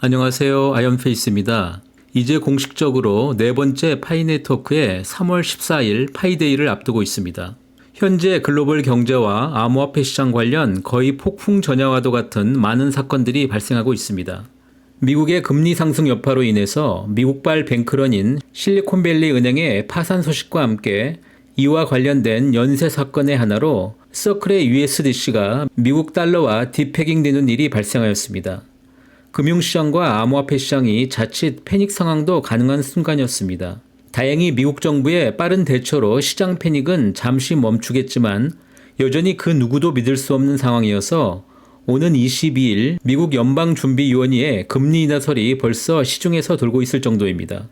안녕하세요. 아이언페이스입니다. 이제 공식적으로 네 번째 파이 네트워크의 3월 14일 파이데이를 앞두고 있습니다. 현재 글로벌 경제와 암호화폐 시장 관련 거의 폭풍 전야와도 같은 많은 사건들이 발생하고 있습니다. 미국의 금리 상승 여파로 인해서 미국발 뱅크런인 실리콘밸리 은행의 파산 소식과 함께 이와 관련된 연쇄 사건의 하나로 서클의 USDC가 미국 달러와 디패깅되는 일이 발생하였습니다. 금융시장과 암호화폐 시장이 자칫 패닉 상황도 가능한 순간이었습니다. 다행히 미국 정부의 빠른 대처로 시장 패닉은 잠시 멈추겠지만 여전히 그 누구도 믿을 수 없는 상황이어서 오는 22일 미국 연방준비위원회의 금리 인하설이 벌써 시중에서 돌고 있을 정도입니다.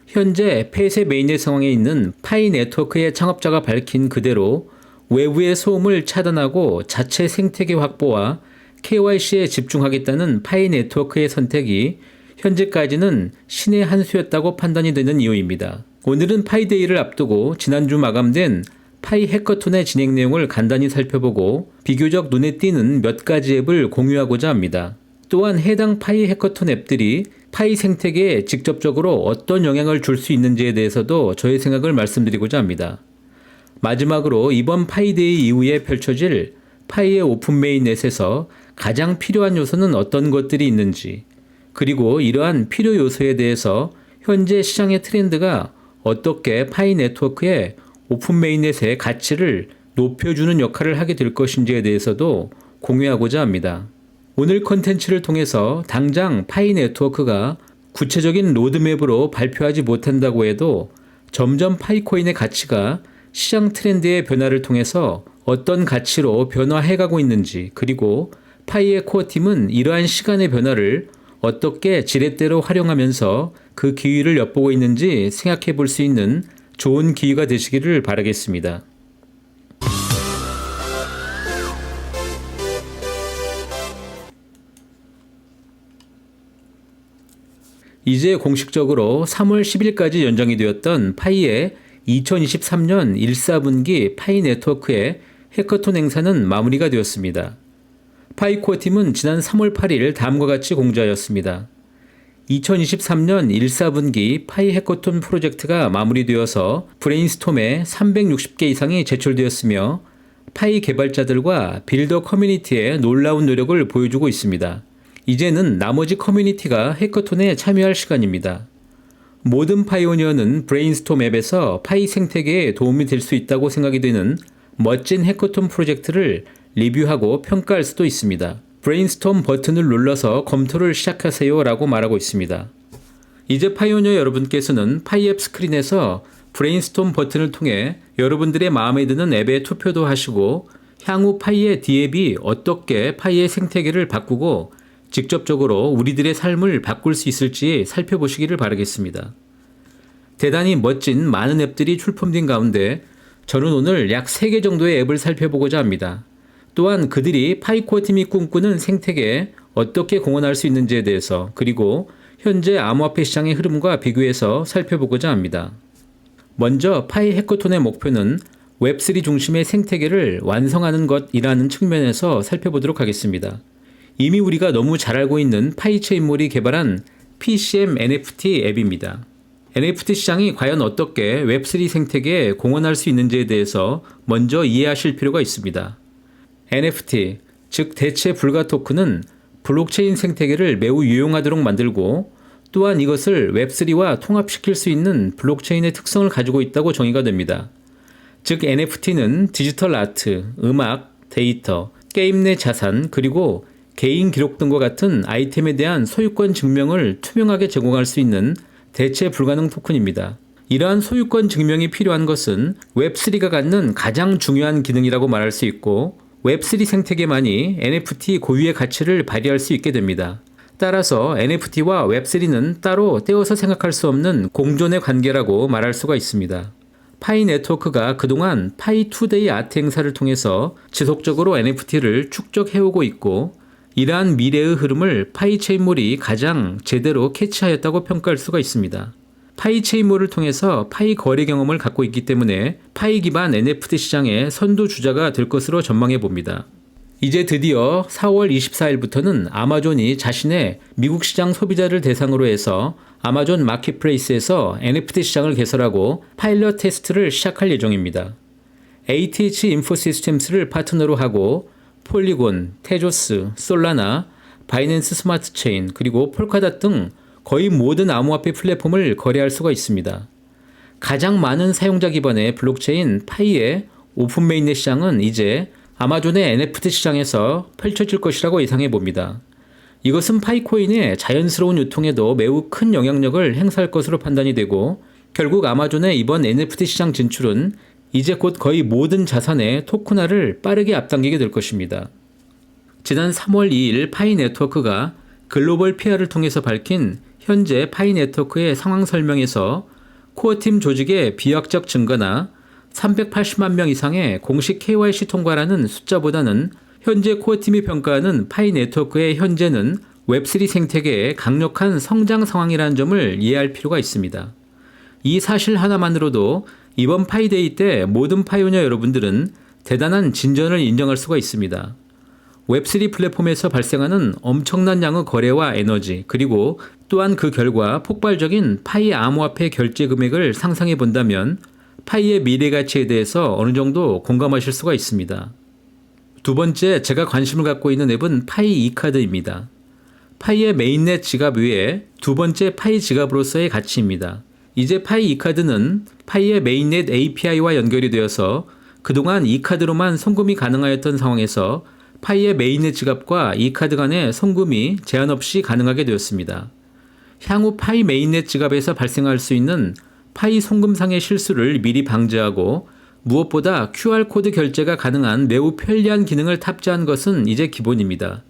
현재 폐쇄 메인넷 상황에 있는 파이 네트워크의 창업자가 밝힌 그대로 외부의 소음을 차단하고 자체 생태계 확보와 KYC에 집중하겠다는 파이 네트워크의 선택이 현재까지는 신의 한 수였다고 판단이 되는 이유입니다. 오늘은 파이데이를 앞두고 지난주 마감된 파이 해커톤의 진행 내용을 간단히 살펴보고 비교적 눈에 띄는 몇 가지 앱을 공유하고자 합니다. 또한 해당 파이 해커톤 앱들이 파이 생태계에 직접적으로 어떤 영향을 줄 수 있는지에 대해서도 저의 생각을 말씀드리고자 합니다. 마지막으로 이번 파이데이 이후에 펼쳐질 파이의 오픈 메인넷에서 가장 필요한 요소는 어떤 것들이 있는지, 그리고 이러한 필요 요소에 대해서 현재 시장의 트렌드가 어떻게 파이 네트워크의 오픈 메인넷의 가치를 높여주는 역할을 하게 될 것인지에 대해서도 공유하고자 합니다. 오늘 컨텐츠를 통해서 당장 파이 네트워크가 구체적인 로드맵으로 발표하지 못한다고 해도 점점 파이코인의 가치가 시장 트렌드의 변화를 통해서 어떤 가치로 변화해가고 있는지, 그리고 파이의 코어팀은 이러한 시간의 변화를 어떻게 지렛대로 활용하면서 그 기회를 엿보고 있는지 생각해 볼 수 있는 좋은 기회가 되시기를 바라겠습니다. 이제 공식적으로 3월 10일까지 연장이 되었던 파이의 2023년 1사분기 파이 네트워크의 해커톤 행사는 마무리가 되었습니다. 파이 코어팀은 지난 3월 8일 다음과 같이 공지하였습니다. 2023년 1사분기 파이 해커톤 프로젝트가 마무리되어서 브레인스톰에 360개 이상이 제출되었으며 파이 개발자들과 빌더 커뮤니티의 놀라운 노력을 보여주고 있습니다. 이제는 나머지 커뮤니티가 해커톤에 참여할 시간입니다. 모든 파이오니어는 브레인스톰 앱에서 파이 생태계에 도움이 될 수 있다고 생각이 되는 멋진 해커톤 프로젝트를 리뷰하고 평가할 수도 있습니다. 브레인스톰 버튼을 눌러서 검토를 시작하세요 라고 말하고 있습니다. 이제 파이오니어 여러분께서는 파이앱 스크린에서 브레인스톰 버튼을 통해 여러분들의 마음에 드는 앱에 투표도 하시고 향후 파이의 D앱이 어떻게 파이의 생태계를 바꾸고 직접적으로 우리들의 삶을 바꿀 수 있을지 살펴보시기를 바라겠습니다. 대단히 멋진 많은 앱들이 출품된 가운데 저는 오늘 약 3개 정도의 앱을 살펴보고자 합니다. 또한 그들이 파이코어 팀이 꿈꾸는 생태계에 어떻게 공헌할 수 있는지에 대해서, 그리고 현재 암호화폐 시장의 흐름과 비교해서 살펴보고자 합니다. 먼저 파이 해커톤의 목표는 웹3 중심의 생태계를 완성하는 것이라는 측면에서 살펴보도록 하겠습니다. 이미 우리가 너무 잘 알고 있는 파이체인몰이 개발한 PCM NFT 앱입니다. NFT 시장이 과연 어떻게 웹3 생태계에 공헌할 수 있는지에 대해서 먼저 이해하실 필요가 있습니다. NFT, 즉 대체 불가 토큰은 블록체인 생태계를 매우 유용하도록 만들고 또한 이것을 웹3와 통합시킬 수 있는 블록체인의 특성을 가지고 있다고 정의가 됩니다. 즉 NFT는 디지털 아트, 음악, 데이터, 게임 내 자산, 그리고 개인 기록 등과 같은 아이템에 대한 소유권 증명을 투명하게 제공할 수 있는 대체 불가능 토큰입니다. 이러한 소유권 증명이 필요한 것은 웹3가 갖는 가장 중요한 기능이라고 말할 수 있고 웹3 생태계만이 NFT 고유의 가치를 발휘할 수 있게 됩니다. 따라서 NFT와 웹3는 따로 떼어서 생각할 수 없는 공존의 관계라고 말할 수가 있습니다. 파이 네트워크가 그동안 파이 투데이 아트 행사를 통해서 지속적으로 NFT를 축적해오고 있고 이러한 미래의 흐름을 파이체인몰이 가장 제대로 캐치하였다고 평가할 수가 있습니다. 파이체인몰을 통해서 파이 거래 경험을 갖고 있기 때문에 파이 기반 NFT 시장의 선두주자가 될 것으로 전망해 봅니다. 이제 드디어 4월 24일부터는 아마존이 자신의 미국 시장 소비자를 대상으로 해서 아마존 마켓플레이스에서 NFT 시장을 개설하고 파일럿 테스트를 시작할 예정입니다. ATH 인포시스템스를 파트너로 하고 폴리곤, 테조스, 솔라나, 바이낸스 스마트 체인, 그리고 폴카닷 등 거의 모든 암호화폐 플랫폼을 거래할 수가 있습니다. 가장 많은 사용자 기반의 블록체인 파이의 오픈 메인넷 시장은 이제 아마존의 NFT 시장에서 펼쳐질 것이라고 예상해 봅니다. 이것은 파이코인의 자연스러운 유통에도 매우 큰 영향력을 행사할 것으로 판단이 되고, 결국 아마존의 이번 NFT 시장 진출은 이제 곧 거의 모든 자산의 토큰화를 빠르게 앞당기게 될 것입니다. 지난 3월 2일 파이 네트워크가 글로벌 PR을 통해서 밝힌 현재 파이 네트워크의 상황 설명에서 코어팀 조직의 비약적 증가나 380만 명 이상의 공식 KYC 통과라는 숫자보다는 현재 코어팀이 평가하는 파이 네트워크의 현재는 웹3 생태계의 강력한 성장 상황이라는 점을 이해할 필요가 있습니다. 이 사실 하나만으로도 이번 파이데이 때 모든 파이오니어 여러분들은 대단한 진전을 인정할 수가 있습니다. 웹3 플랫폼에서 발생하는 엄청난 양의 거래와 에너지, 그리고 또한 그 결과 폭발적인 파이 암호화폐 결제 금액을 상상해 본다면 파이의 미래 가치에 대해서 어느 정도 공감하실 수가 있습니다. 두 번째, 제가 관심을 갖고 있는 앱은 파이 이카드입니다. 파이의 메인넷 지갑 외에 두 번째 파이 지갑으로서의 가치입니다. 이제 파이 이카드는 파이의 메인넷 API와 연결이 되어서 그동안 이카드로만 송금이 가능하였던 상황에서 파이의 메인넷 지갑과 이카드 간의 송금이 제한 없이 가능하게 되었습니다. 향후 파이 메인넷 지갑에서 발생할 수 있는 파이 송금상의 실수를 미리 방지하고 무엇보다 QR코드 결제가 가능한 매우 편리한 기능을 탑재한 것은 이제 기본입니다.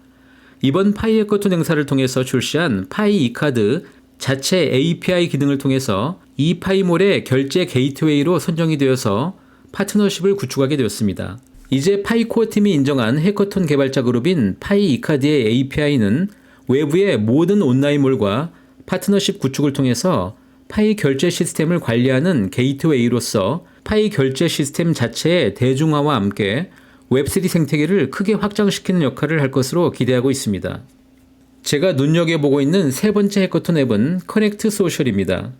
이번 파이 해커톤 행사를 통해서 출시한 파이 이카드 자체 API 기능을 통해서 이파이몰의 결제 게이트웨이로 선정이 되어서 파트너십을 구축하게 되었습니다. 이제 파이 코어 팀이 인정한 해커톤 개발자 그룹인 파이 이카드의 API는 외부의 모든 온라인몰과 파트너십 구축을 통해서 파이 결제 시스템을 관리하는 게이트웨이로서 파이 결제 시스템 자체의 대중화와 함께 웹3 생태계를 크게 확장시키는 역할을 할 것으로 기대하고 있습니다. 제가 눈여겨보고 있는 세 번째 해커톤 앱은 커넥트 소셜입니다.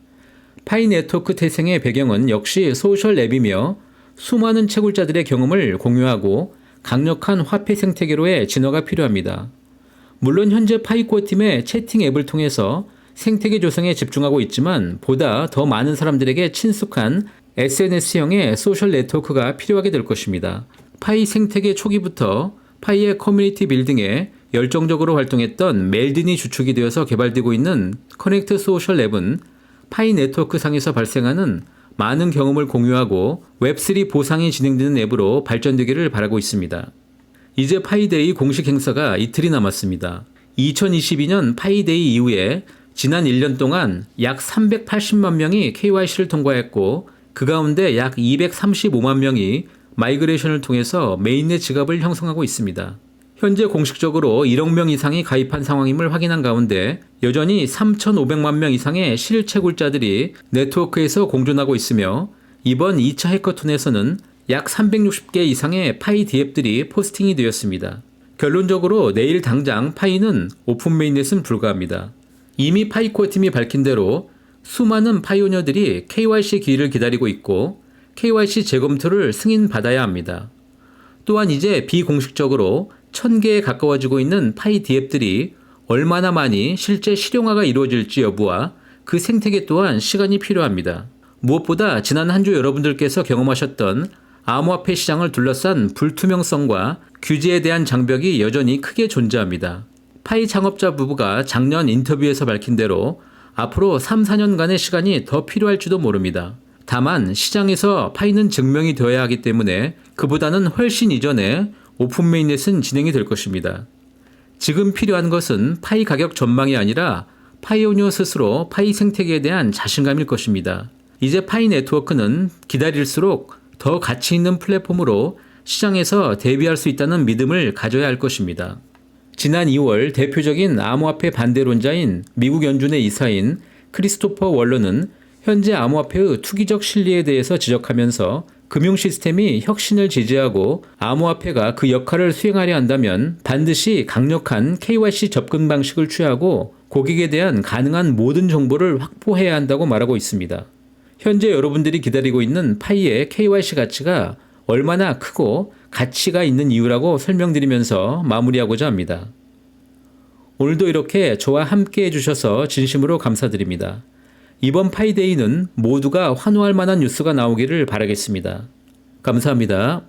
파이 네트워크 태생의 배경은 역시 소셜 앱이며 수많은 채굴자들의 경험을 공유하고 강력한 화폐 생태계로의 진화가 필요합니다. 물론 현재 파이코어 팀의 채팅 앱을 통해서 생태계 조성에 집중하고 있지만 보다 더 많은 사람들에게 친숙한 SNS형의 소셜 네트워크가 필요하게 될 것입니다. 파이 생태계 초기부터 파이의 커뮤니티 빌딩에 열정적으로 활동했던 멜딘이 주축이 되어서 개발되고 있는 커넥트 소셜 앱은 파이 네트워크 상에서 발생하는 많은 경험을 공유하고 웹3 보상이 진행되는 앱으로 발전되기를 바라고 있습니다. 이제 파이데이 공식 행사가 이틀이 남았습니다. 2022년 파이데이 이후에 지난 1년 동안 약 380만 명이 KYC를 통과했고 그 가운데 약 235만 명이 마이그레이션을 통해서 메인넷 지갑을 형성하고 있습니다. 현재 공식적으로 1억 명 이상이 가입한 상황임을 확인한 가운데 여전히 3,500만 명 이상의 실채굴자들이 네트워크에서 공존하고 있으며 이번 2차 해커톤에서는 약 360개 이상의 파이 디앱들이 포스팅이 되었습니다. 결론적으로 내일 당장 파이는 오픈 메인넷은 불가합니다. 이미 파이코어 팀이 밝힌 대로 수많은 파이오니어들이 KYC 기회를 기다리고 있고 KYC 재검토를 승인받아야 합니다. 또한 이제 비공식적으로 1000개에 가까워지고 있는 파이 디앱들이 얼마나 많이 실제 실용화가 이루어질지 여부와 그 생태계 또한 시간이 필요합니다. 무엇보다 지난 한 주 여러분들께서 경험하셨던 암호화폐 시장을 둘러싼 불투명성과 규제에 대한 장벽이 여전히 크게 존재합니다. 파이 창업자 부부가 작년 인터뷰에서 밝힌 대로 앞으로 3, 4년간의 시간이 더 필요할지도 모릅니다. 다만 시장에서 파이는 증명이 되어야 하기 때문에 그보다는 훨씬 이전에 오픈 메인넷은 진행이 될 것입니다. 지금 필요한 것은 파이 가격 전망이 아니라 파이오니어 스스로 파이 생태계에 대한 자신감일 것입니다. 이제 파이 네트워크는 기다릴수록 더 가치 있는 플랫폼으로 시장에서 대비할 수 있다는 믿음을 가져야 할 것입니다. 지난 2월 대표적인 암호화폐 반대론자인 미국 연준의 이사인 크리스토퍼 월러는 현재 암호화폐의 투기적 실리에 대해서 지적하면서 금융 시스템이 혁신을 지지하고 암호화폐가 그 역할을 수행하려 한다면 반드시 강력한 KYC 접근 방식을 취하고 고객에 대한 가능한 모든 정보를 확보해야 한다고 말하고 있습니다. 현재 여러분들이 기다리고 있는 파이의 KYC 가치가 얼마나 크고 가치가 있는 이유라고 설명드리면서 마무리하고자 합니다. 오늘도 이렇게 저와 함께 해주셔서 진심으로 감사드립니다. 이번 파이데이는 모두가 환호할 만한 뉴스가 나오기를 바라겠습니다. 감사합니다.